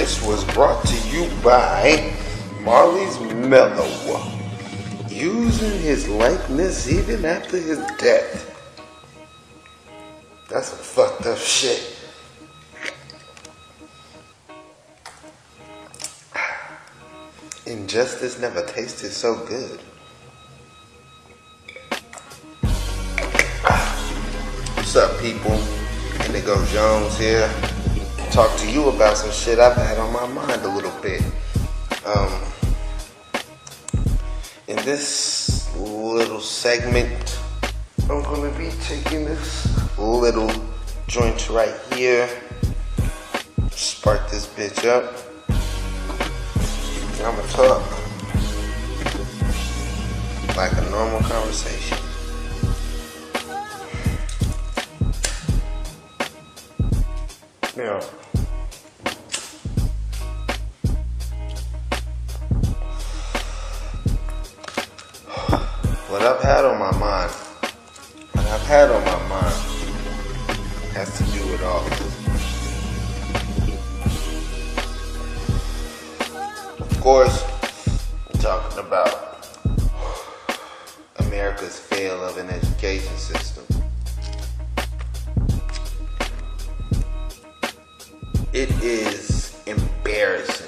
This was brought to you by Marley's Mellow, using his likeness even after his death. That's some fucked up shit. Injustice never tasted so good. What's up, people? Indigo Jones here. Talk to you about some shit I've had on my mind a little bit. In this little segment, I'm gonna be taking this little joint right here, spark this bitch up, and I'm gonna talk like a normal conversation. Now, what I've had on my mind has to do with all of this. Of course, I'm talking about America's fail of an education system. It is embarrassing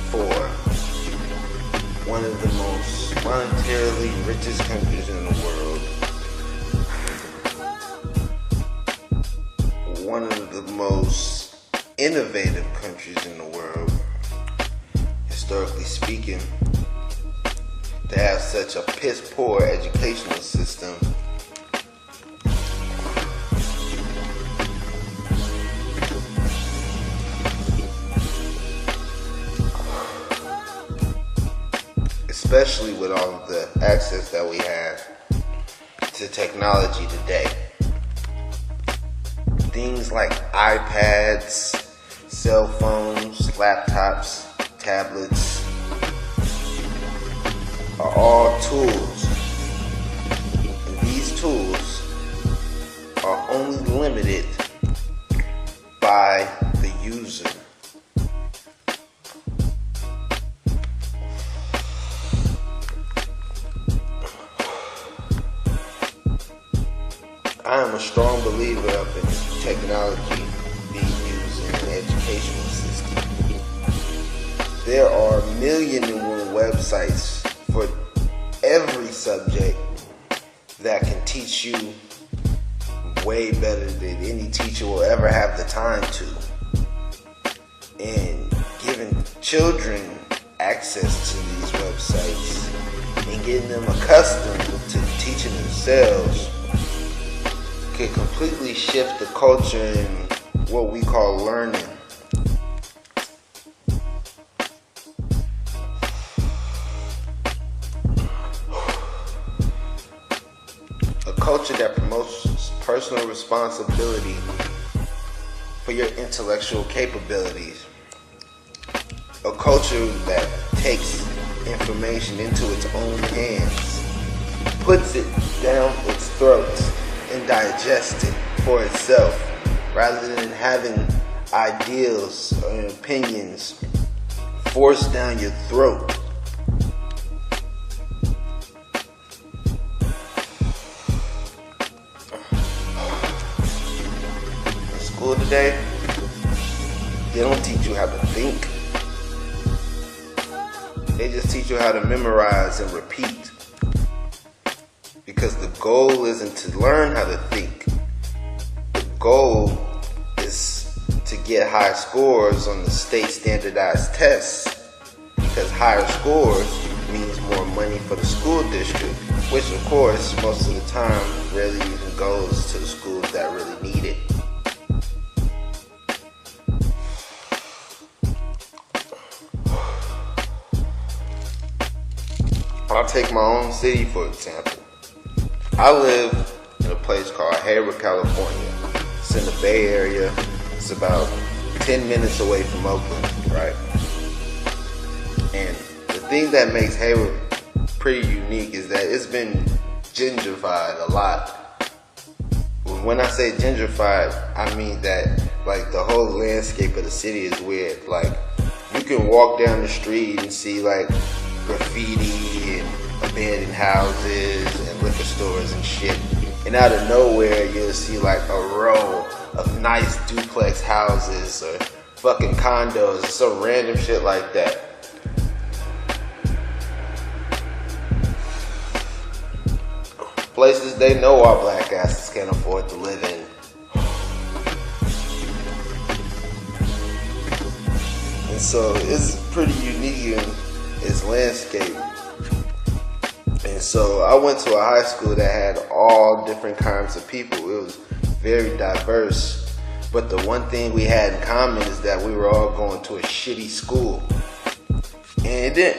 for one of the most monetarily richest countries in the world, one of the most innovative countries in the world, historically speaking, to have such a piss poor educational system. Especially with all of the access that we have to technology today. Things like iPads, cell phones, laptops, tablets are all tools. And these tools are only limited by the user. I am a strong believer of technology being used in an educational system. There are 1,000,001 websites for every subject that can teach you way better than any teacher will ever have the time to. And giving children access to these websites and getting them accustomed to teaching themselves could completely shift the culture in what we call learning. A culture that promotes personal responsibility for your intellectual capabilities. A culture that takes information into its own hands, puts it down its throat, and digest it for itself, rather than having ideals or opinions forced down your throat. In school today, they don't teach you how to think. They just teach you how to memorize and repeat. Because the goal isn't to learn how to think. The goal is to get high scores on the state standardized tests. Because higher scores means more money for the school district, which of course most of the time rarely even goes to the schools that really need it. I'll take my own city for example. I live in a place called Hayward, California. It's in the Bay Area. It's about 10 minutes away from Oakland, right? And the thing that makes Hayward pretty unique is that it's been gentrified a lot. When I say gentrified, I mean that Like the whole landscape of the city is weird. Like you can walk down the street and see like graffiti and abandoned houses and liquor stores and shit. And out of nowhere, you'll see like a row of nice duplex houses or fucking condos or some random shit like that. Places they know our black asses can't afford to live in. And so it's pretty unique in its landscape. And so I went to a high school that had all different kinds of people. It was very diverse. But the one thing we had in common is that we were all going to a shitty school. And it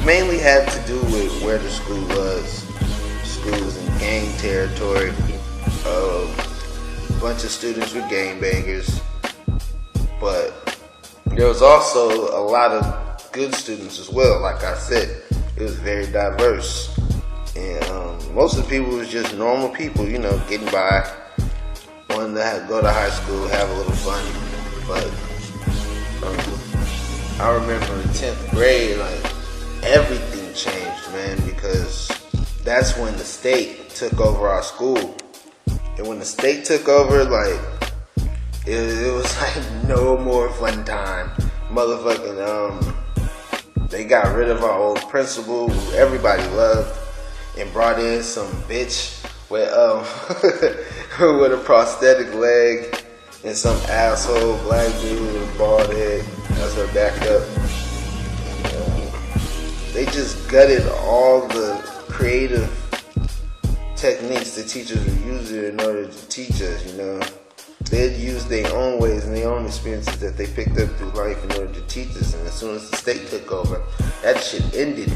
mainly had to do with where the school was. School was in gang territory. A bunch of students were gangbangers. But there was also a lot of good students as well. Like I said, it was very diverse. And most of the people was just normal people, you know, getting by. Wanted to go to high school, have a little fun. But I remember in 10th grade, like, everything changed, man, because that's when the state took over our school. And when the state took over, like, it was like no more fun time. Motherfucking, they got rid of our old principal, who everybody loved, and brought in some bitch with with a prosthetic leg and some asshole black dude with a bald head as her backup. They just gutted all the creative techniques the teachers were using in order to teach us, you know. They'd use their own ways and their own experiences that they picked up through life in order to teach us. And as soon as the state took over, that shit ended.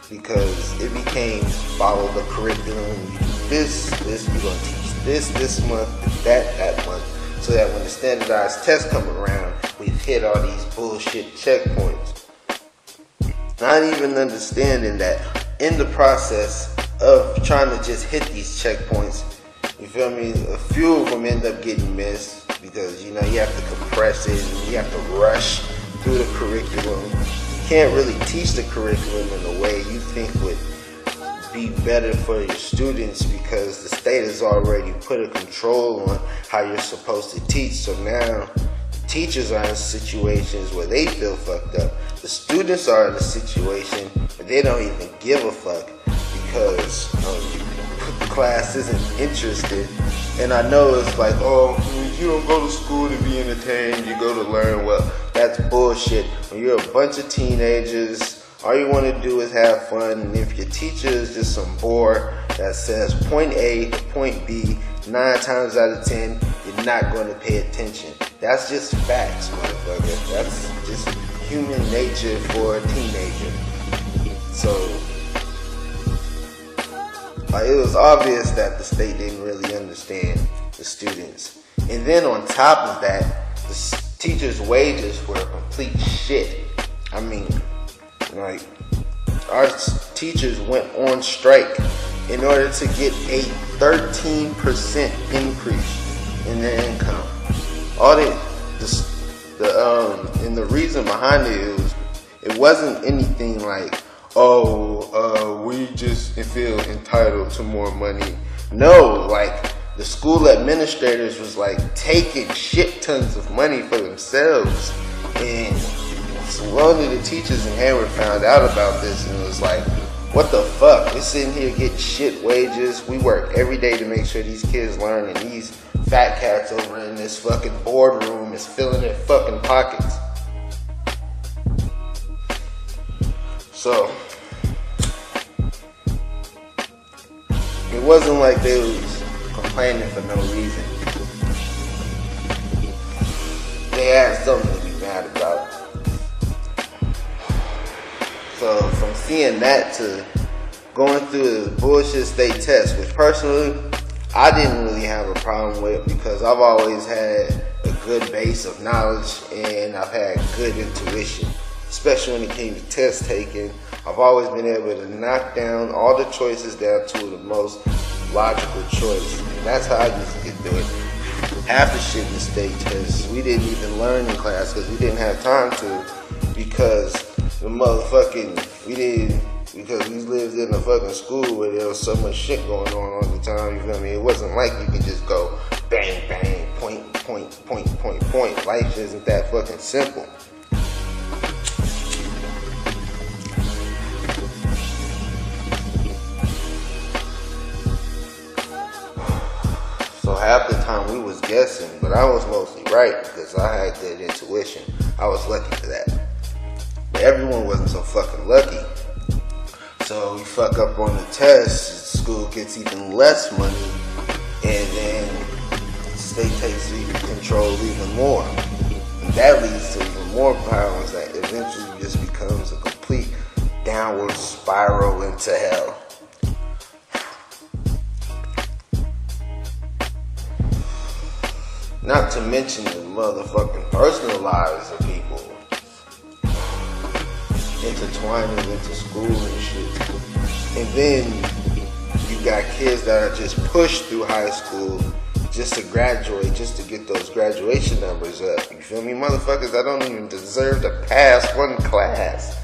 Because it became follow the curriculum. You do this, you're going to teach this month, that month. So that when the standardized tests come around, we've hit all these bullshit checkpoints. Not even understanding that in the process of trying to just hit these checkpoints, you feel me, a few of them end up getting missed because, you know, you have to compress it and you have to rush through the curriculum. You can't really teach the curriculum in a way you think would be better for your students because the state has already put a control on how you're supposed to teach. So now teachers are in situations where they feel fucked up. The students are in a situation where they don't even give a fuck because the class isn't interested. And I know it's like, oh, you don't go to school to be entertained, you go to learn. Well, that's bullshit. When you're a bunch of teenagers, all you want to do is have fun. And if your teacher is just some bore that says point A to point B 9 times out of 10, you're not going to pay attention. That's just facts, motherfucker. That's just human nature for a teenager. So it was obvious that the state didn't really understand the students. And then on top of that, the teachers' wages were complete shit. I mean, like, our teachers went on strike in order to get a 13% increase in their income. And the reason behind it wasn't anything like, we just feel entitled to more money. No, like, the school administrators was like taking shit tons of money for themselves. And so one of the teachers in Hayward found out about this and was like, what the fuck? We're sitting here getting shit wages. We work every day to make sure these kids learn, and these fat cats over in this fucking boardroom is filling their fucking pockets. So it wasn't like they was complaining for no reason. They had something to be mad about. So from seeing that to going through the bullshit state test, which personally I didn't really have a problem with because I've always had a good base of knowledge and I've had good intuition, especially when it came to test taking. I've always been able to knock down all the choices down to the most logical choice. And that's how I used to get through it. half the shit in the state tests we didn't even learn in class because we didn't have time to, because the motherfucking, because we lived in a fucking school where there was so much shit going on all the time, you feel me? It wasn't like you could just go bang, bang, point, point, point, point, point. Life isn't that fucking simple. So half the time we was guessing, but I was mostly right because I had that intuition. I was lucky for that. But everyone wasn't so fucking lucky. So we fuck up on the test, school gets even less money, and then the state takes control even more. And that leads to even more violence that eventually just becomes a complete downward spiral into hell. Not to mention the motherfucking personal lives of people intertwining into school and shit. And then you got kids that are just pushed through high school just to graduate, just to get those graduation numbers up. You feel me? Motherfuckers that don't even deserve to pass one class.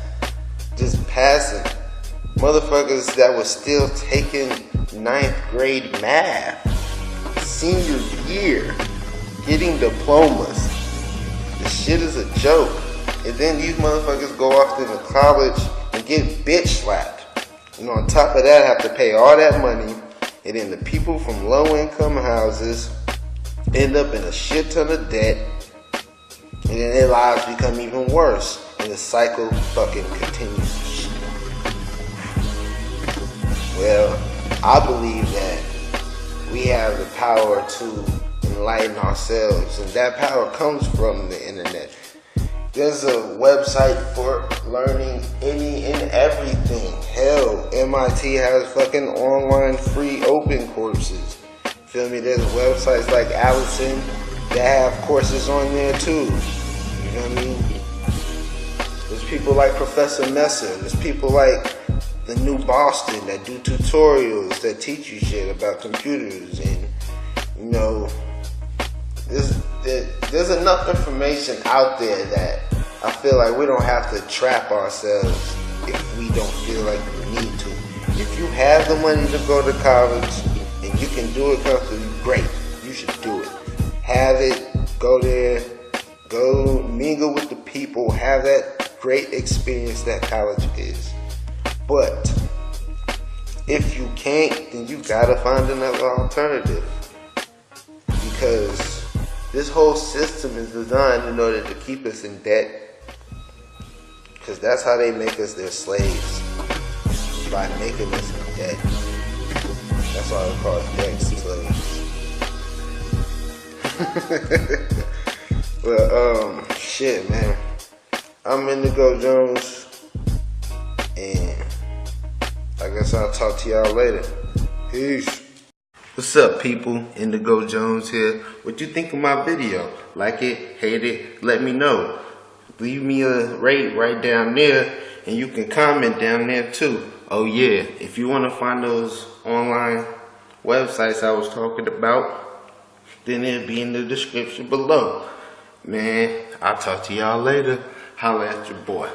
Just passing. Motherfuckers that was still taking 9th grade math senior year, getting diplomas. This shit is a joke. And then these motherfuckers go off to college and get bitch slapped. You know, on top of that, have to pay all that money. And then the people from low income houses end up in a shit ton of debt. And then their lives become even worse. And the cycle fucking continues. Well, I believe that we have the power to enlighten ourselves, and that power comes from the internet. There's a website for learning any and everything. Hell, MIT has fucking online free open courses. Feel me? There's websites like Allison that have courses on there too. You know what I mean? There's people like Professor Messer. There's people like the New Boston that do tutorials that teach you shit about computers. And you know, there's enough information out there that I feel like we don't have to trap ourselves if we don't feel like we need to. If you have the money to go to college and you can do it comfortably, great. You should do it. Have it, go there, go mingle with the people, have that great experience that college is. But if you can't, then you gotta find another alternative. Because this whole system is designed in order to keep us in debt. Because that's how they make us their slaves. By making us in debt. That's why they call us debt slaves. Well, shit, man. I'm Indigo Jones. And I guess I'll talk to y'all later. Peace. What's up, people? Indigo Jones here. What you think of my video? Like it, hate it, let me know. Leave me a rate right down there, and you can comment down there too. Oh yeah, if you want to find those online websites I was talking about, then it'll be in the description below. Man, I'll talk to y'all later. Holla at your boy.